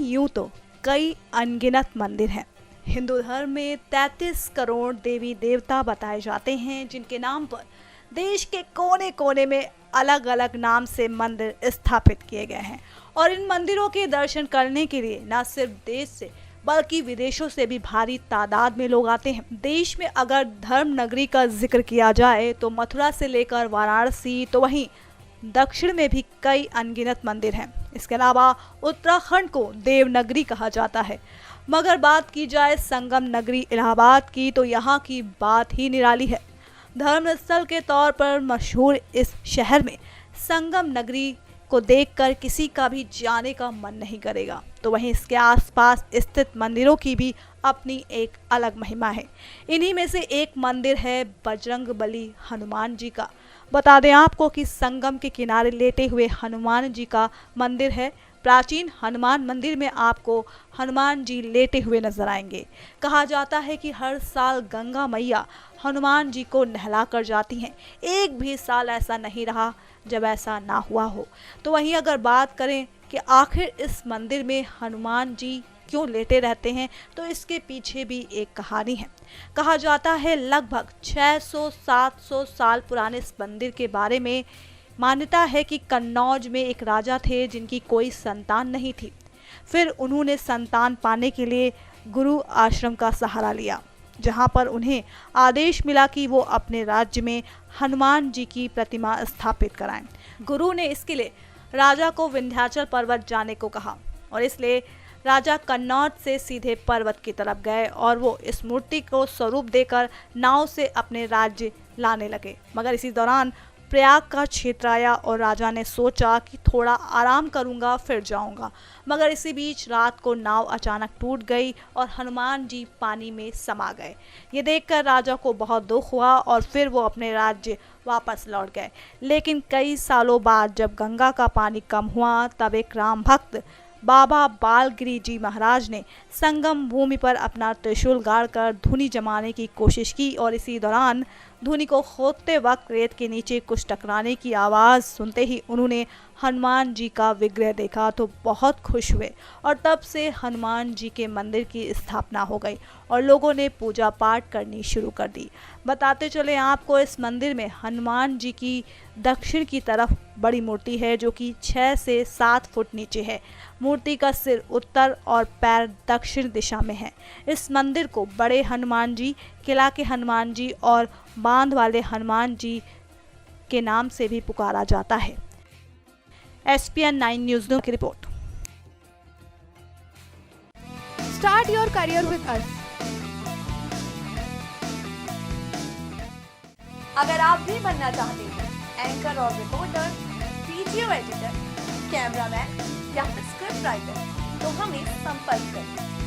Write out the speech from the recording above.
यूं तो कई अनगिनत मंदिर हैं। हिंदू धर्म में 33 करोड़ देवी देवता बताए जाते हैं, जिनके नाम पर देश के कोने कोने में अलग अलग नाम से मंदिर स्थापित किए गए हैं। और इन मंदिरों के दर्शन करने के लिए न सिर्फ देश से बल्कि विदेशों से भी भारी तादाद में लोग आते हैं। देश में अगर धर्म नगरी का जिक्र किया जाए तो मथुरा से लेकर वाराणसी, तो वहीं दक्षिण में भी कई अनगिनत मंदिर हैं। इसके अलावा उत्तराखंड को देवनगरी कहा जाता है। मगर बात की जाए संगम नगरी इलाहाबाद की, तो यहाँ की बात ही निराली है। धर्मस्थल के तौर पर मशहूर इस शहर में संगम नगरी को देखकर किसी का भी जाने का मन नहीं करेगा। तो वहीं इसके आसपास स्थित मंदिरों की भी अपनी एक अलग महिमा है। इन्हीं में से एक मंदिर है बजरंगबली हनुमान जी का। बता दें आपको कि संगम के किनारे लेटे हुए हनुमान जी का मंदिर है। प्राचीन हनुमान मंदिर में आपको हनुमान जी लेटे हुए नजर आएंगे। कहा जाता है कि हर साल गंगा मैया हनुमान जी को नहला कर जाती हैं। एक भी साल ऐसा नहीं रहा जब ऐसा ना हुआ हो। तो वहीं अगर बात करें कि आखिर इस मंदिर में हनुमान जी क्यों लेटे रहते हैं, तो इसके पीछे भी एक कहानी है। कहा जाता है लगभग 600-700 साल पुराने इस मंदिर के बारे में मान्यता है कि कन्नौज में एक राजा थे जिनकी कोई संतान नहीं थी। फिर उन्होंने संतान पाने के लिए गुरु आश्रम का सहारा लिया, जहां पर उन्हें आदेश मिला कि वो अपने राज्य में हनुमान जी की प्रतिमा स्थापित कराएं। गुरु ने इसके लिए राजा को विंध्याचल पर्वत जाने को कहा और इसलिए राजा कन्नौज से सीधे पर्वत की तरफ गए और वो इस मूर्ति को स्वरूप देकर नाव से अपने राज्य लाने लगे। मगर इसी दौरान प्रयाग का क्षेत्र आया और राजा ने सोचा कि थोड़ा आराम करूंगा फिर जाऊंगा। मगर इसी बीच रात को नाव अचानक टूट गई और हनुमान जी पानी में समा गए। ये देखकर राजा को बहुत दुख हुआ और फिर वो अपने राज्य वापस लौट गए। लेकिन कई सालों बाद जब गंगा का पानी कम हुआ, तब एक राम भक्त बाबा बालगिरी जी महाराज ने संगम भूमि पर अपना त्रिशूल गाड़कर धुनी जमाने की कोशिश की और इसी दौरान धुनी को खोदते वक्त रेत के नीचे कुछ टकराने की आवाज़ सुनते ही उन्होंने हनुमान जी का विग्रह देखा तो बहुत खुश हुए और तब से हनुमान जी के मंदिर की स्थापना हो गई और लोगों ने पूजा पाठ करनी शुरू कर दी। बताते चले आपको, इस मंदिर में हनुमान जी की दक्षिण की तरफ बड़ी मूर्ति है जो कि 6 से 7 फुट नीचे है। मूर्ति का सिर उत्तर और पैर दक्षिण दिशा में है। इस मंदिर को बड़े हनुमान जी, किला के हनुमान जी और बांध वाले हनुमान जी के नाम से भी पुकारा जाता है। SPN 9 न्यूज़ की report. Start your career with us. अगर आप भी बनना चाहते हैं एंकर और रिपोर्टर, वीडियो एडिटर, कैमरामैन या फिर स्क्रिप्ट राइटर, तो हमें संपर्क करें।